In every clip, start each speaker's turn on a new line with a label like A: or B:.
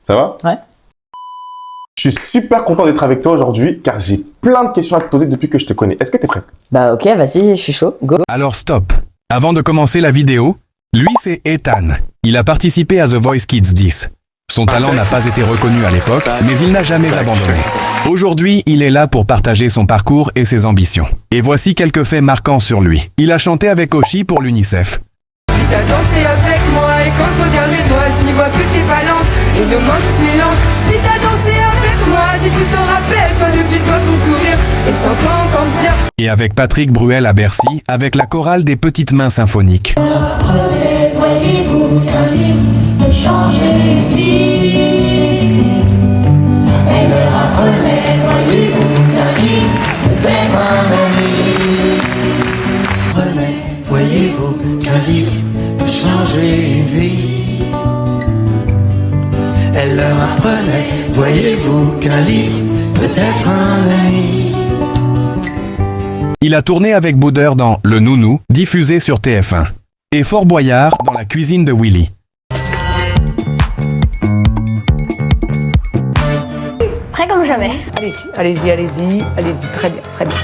A: Ça va?
B: Ouais.
A: Je suis super content d'être avec toi aujourd'hui car j'ai plein de questions à te poser depuis que je te connais. Est-ce que t'es prête?
B: Bah ok, vas-y, je suis chaud, go.
C: Alors stop. Avant de commencer la vidéo, lui c'est Ethan. Il a participé à The Voice Kids 10. Son talent n'a pas été reconnu à l'époque, mais il n'a jamais abandonné. Aujourd'hui, il est là pour partager son parcours et ses ambitions. Et voici quelques faits marquants sur lui. Il a chanté avec Oshi pour l'UNICEF.
D: T'as dansé avec moi et quand je regarde mes doigts, je n'y vois plus tes balances et nos mains qui se mélangent. Puis t'as dansé avec moi, si tu t'en rappelles, toi depuis je vois ton sourire et je t'entends encore me dire.
C: Et avec Patrick Bruel à Bercy, avec la chorale des Petites Mains Symphoniques.
E: Apprenez, voyez-vous, qu'un livre peut changer une vie. Et me rapprenez, voyez-vous, qu'un livre peut être un ami.
F: Apprenez, voyez-vous, qu'un livre peut changer une vie. Elle leur apprenait, voyez-vous, qu'un livre peut être un ami.
C: Il a tourné avec Boudeur dans Le Nounou, diffusé sur TF1. Et Fort Boyard dans La cuisine de Willy.
G: Prêt comme jamais.
H: Allez-y, très bien, très bien.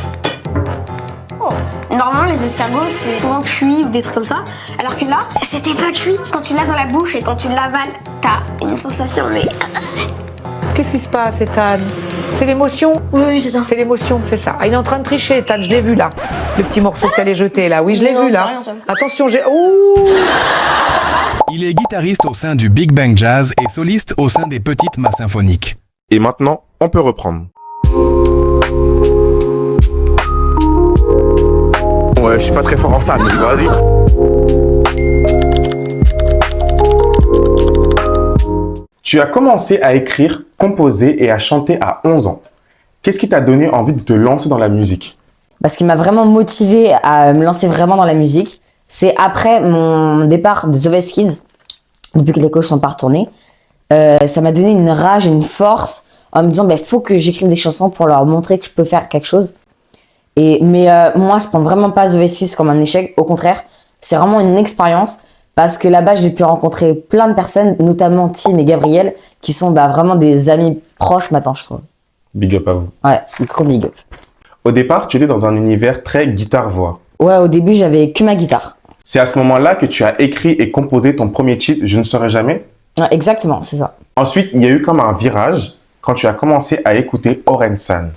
G: Normalement, les escargots, c'est souvent cuit ou des trucs comme ça. Alors que là, c'était pas cuit. Quand tu l'as dans la bouche et quand tu l'avales, t'as une sensation, mais...
H: Qu'est-ce qui se passe, Ethan? C'est l'émotion?
G: Oui, c'est ça.
H: C'est l'émotion, c'est ça. Ah, il est en train de tricher, Ethan, je l'ai vu là. Le petit morceau que t'allais jeter là, oui, je l'ai
G: Non,
H: vu
G: c'est
H: là.
G: rien, ça.
H: Attention, j'ai... Ouh!
C: Il est guitariste au sein du Big Bang Jazz et soliste au sein des Petites Mains Symphoniques.
A: Et maintenant, on peut reprendre. Ouais, je suis pas très fort en ça, mais vas-y. Tu as commencé à écrire, composer et à chanter à 11 ans. Qu'est-ce qui t'a donné envie de te lancer dans la musique?
B: Ce qui m'a vraiment motivé à me lancer vraiment dans la musique, c'est après mon départ de The Voice Kids, depuis que les coachs sont pas retournés, ça m'a donné une rage et une force en me disant faut que j'écrive des chansons pour leur montrer que je peux faire quelque chose. Mais moi, je prends vraiment pas The Voice Kids comme un échec. Au contraire, c'est vraiment une expérience parce que là-bas, j'ai pu rencontrer plein de personnes, notamment Tim et Gabriel, qui sont vraiment des amis proches maintenant, je trouve.
A: Big up à vous.
B: Ouais, gros big up.
A: Au départ, tu étais dans un univers très guitare-voix.
B: Ouais, au début, j'avais que ma guitare.
A: C'est à ce moment-là que tu as écrit et composé ton premier titre, Je ne serai jamais.
B: Ouais, exactement, c'est ça.
A: Ensuite, il y a eu comme un virage quand tu as commencé à écouter Orelsan.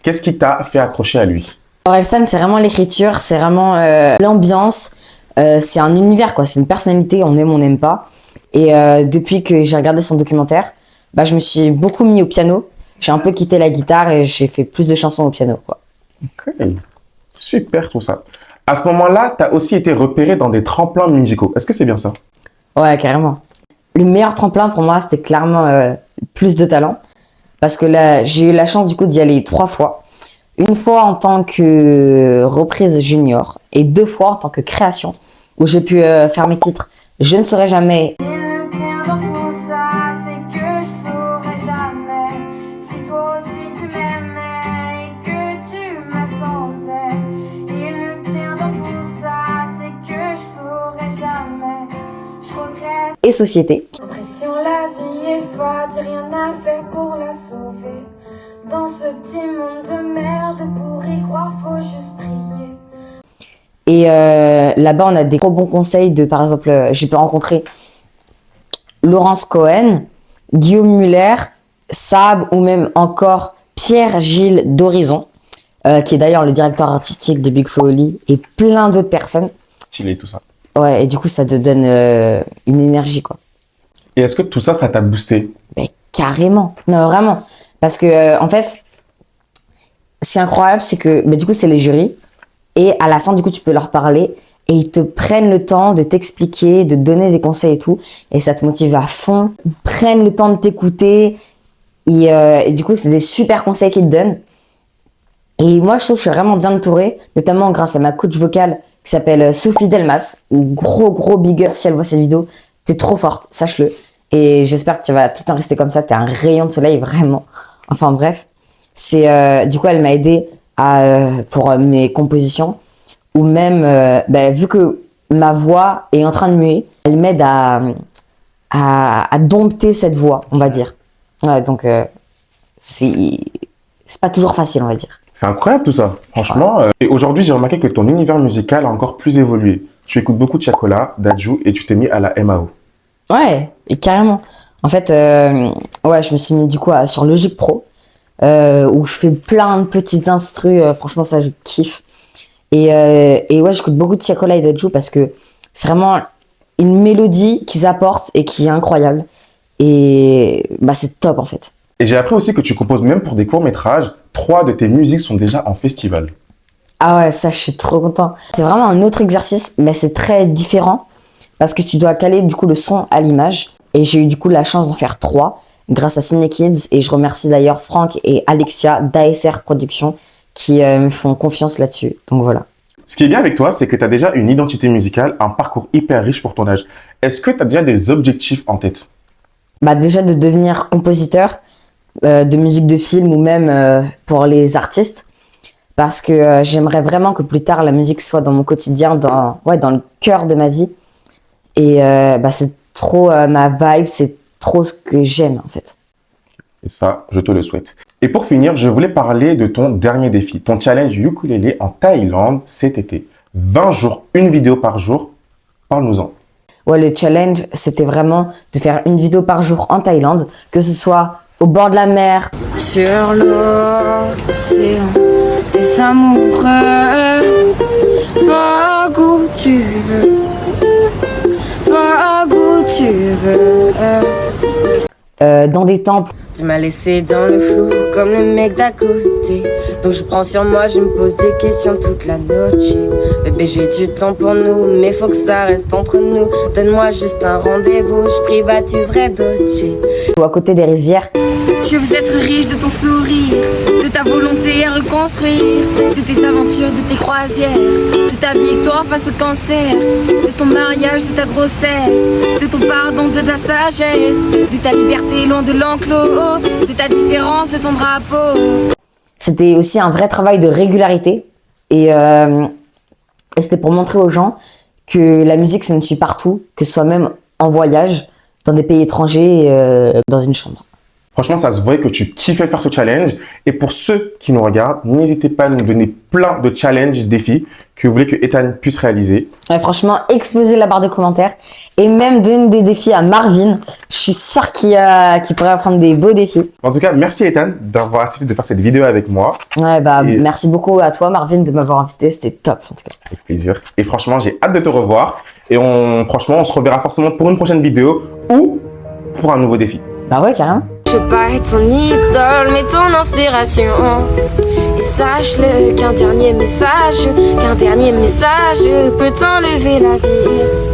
A: Qu'est-ce qui t'a fait accrocher à lui?
B: Orelsan, c'est vraiment l'écriture, c'est vraiment l'ambiance, c'est un univers, quoi. C'est une personnalité, on aime, on n'aime pas. Et depuis que j'ai regardé son documentaire, je me suis beaucoup mis au piano. J'ai un peu quitté la guitare et j'ai fait plus de chansons au piano, quoi.
A: Ok, super tout ça. À ce moment-là, tu as aussi été repéré dans des tremplins musicaux. Est-ce que c'est bien ça?
B: Ouais, carrément. Le meilleur tremplin pour moi, c'était clairement Plus de talent. Parce que là, j'ai eu la chance du coup d'y aller 3 fois. Une fois en tant que reprise junior et 2 fois en tant que création, où j'ai pu faire mes titres Je ne serai jamais.
E: Et le pire dans tout ça, c'est que je saurais jamais si toi aussi tu m'aimais et que tu m'attendais. Et le pire dans tout ça, c'est que je saurais jamais. Je regrette.
B: Et Société.
E: L'impression la vie est fade, rien à faire pour la sauver. Dans ce petit monde de merde, pour y croire, faut juste prier.
B: Et là-bas, on a des gros bons conseils de, par exemple, j'ai pu rencontrer Laurence Cohen, Guillaume Muller, Sab ou même encore Pierre-Gilles d'Horizon, qui est d'ailleurs le directeur artistique de Big Flo Oli et plein d'autres personnes.
A: Stylé tout ça.
B: Ouais, et du coup, ça te donne une énergie, quoi.
A: Et est-ce que tout ça, ça t'a boosté?
B: Mais carrément. Non, vraiment. Parce que, en fait, ce qui est incroyable, c'est que, du coup, c'est les jurys. Et à la fin, du coup, tu peux leur parler. Et ils te prennent le temps de t'expliquer, de te donner des conseils et tout. Et ça te motive à fond. Ils prennent le temps de t'écouter. Et du coup, c'est des super conseils qu'ils te donnent. Et moi, je trouve que je suis vraiment bien entourée. Notamment grâce à ma coach vocale qui s'appelle Sophie Delmas. Gros big up si elle voit cette vidéo. T'es trop forte, sache-le. Et j'espère que tu vas tout le temps rester comme ça. T'es un rayon de soleil, vraiment. Enfin bref, c'est du coup elle m'a aidé pour mes compositions ou même vu que ma voix est en train de muer, elle m'aide à à dompter cette voix, on va dire. Ouais, donc c'est pas toujours facile, on va dire.
A: C'est incroyable tout ça, franchement. Et aujourd'hui, j'ai remarqué que ton univers musical a encore plus évolué. Tu écoutes beaucoup de Chacola, Dadju et tu t'es mis à la MAO.
B: Ouais, et carrément. En fait, ouais, je me suis mis du coup sur Logic Pro, où je fais plein de petites instrus. Franchement, ça, je kiffe. Et ouais, j'écoute beaucoup de Chacola et Dadju parce que c'est vraiment une mélodie qu'ils apportent et qui est incroyable. Et bah, c'est top en fait.
A: Et j'ai appris aussi que tu composes même pour des courts-métrages. 3 de tes musiques sont déjà en festival.
B: Ah ouais, ça, je suis trop content. C'est vraiment un autre exercice, mais c'est très différent parce que tu dois caler du coup le son à l'image. Et j'ai eu du coup la chance d'en faire 3 grâce à Ciné Kids. Et je remercie d'ailleurs Franck et Alexia d'ASR Productions qui me font confiance là-dessus. Donc voilà.
A: Ce qui est bien avec toi, c'est que tu as déjà une identité musicale, un parcours hyper riche pour ton âge. Est-ce que tu as déjà des objectifs en tête?
B: Bah déjà de devenir compositeur de musique de film ou même pour les artistes. Parce que j'aimerais vraiment que plus tard la musique soit dans mon quotidien, dans le cœur de ma vie. Et bah, c'est trop ma vibe, c'est trop ce que j'aime en fait.
A: Et ça, je te le souhaite. Et pour finir, je voulais parler de ton dernier défi, ton challenge ukulélé en Thaïlande cet été. 20 jours, une vidéo par jour. Parle-nous-en.
B: Ouais, le challenge, c'était vraiment de faire une vidéo par jour en Thaïlande, que ce soit au bord de la mer,
D: Sur l'océan, des amoureux, vogue où tu veux, vogue où tu veux.
B: dans des temples.
D: Tu m'as laissé dans le flou comme le mec d'à côté. Donc je prends sur moi, je me pose des questions toute la noche. Bébé, j'ai du temps pour nous, mais faut que ça reste entre nous. Donne-moi juste un rendez-vous, je privatiserai Dolce.
B: Ou à côté des rizières.
D: Je veux être riche de ton sourire, de ta volonté à reconstruire, de tes aventures, de tes croisières, de ta victoire face au cancer, de ton mariage, de ta grossesse, de ton pardon, de ta sagesse, de ta liberté loin de l'enclos, de ta différence, de ton drapeau.
B: C'était aussi un vrai travail de régularité. Et c'était pour montrer aux gens que la musique, ça me suit partout, que ce soit même en voyage, dans des pays étrangers, dans une chambre.
A: Franchement, ça se voit que tu kiffais faire ce challenge. Et pour ceux qui nous regardent, n'hésitez pas à nous donner plein de challenges, défis que vous voulez que Ethan puisse réaliser.
B: Ouais, franchement, exploser la barre de commentaires et même donner des défis à Marvin. Je suis sûre qu'il pourrait prendre des beaux défis.
A: En tout cas, merci Ethan d'avoir accepté de faire cette vidéo avec moi.
B: Ouais, bah,
A: Et-
B: merci beaucoup à toi, Marvin, de m'avoir invité. C'était top, en tout cas.
A: Avec plaisir. Et franchement, j'ai hâte de te revoir. Et franchement, on se reverra forcément pour une prochaine vidéo ou pour un nouveau défi.
B: Bah ouais, carrément.
D: Je veux pas être ton idole, mais ton inspiration. Et sache-le qu'un dernier message peut t'enlever la vie.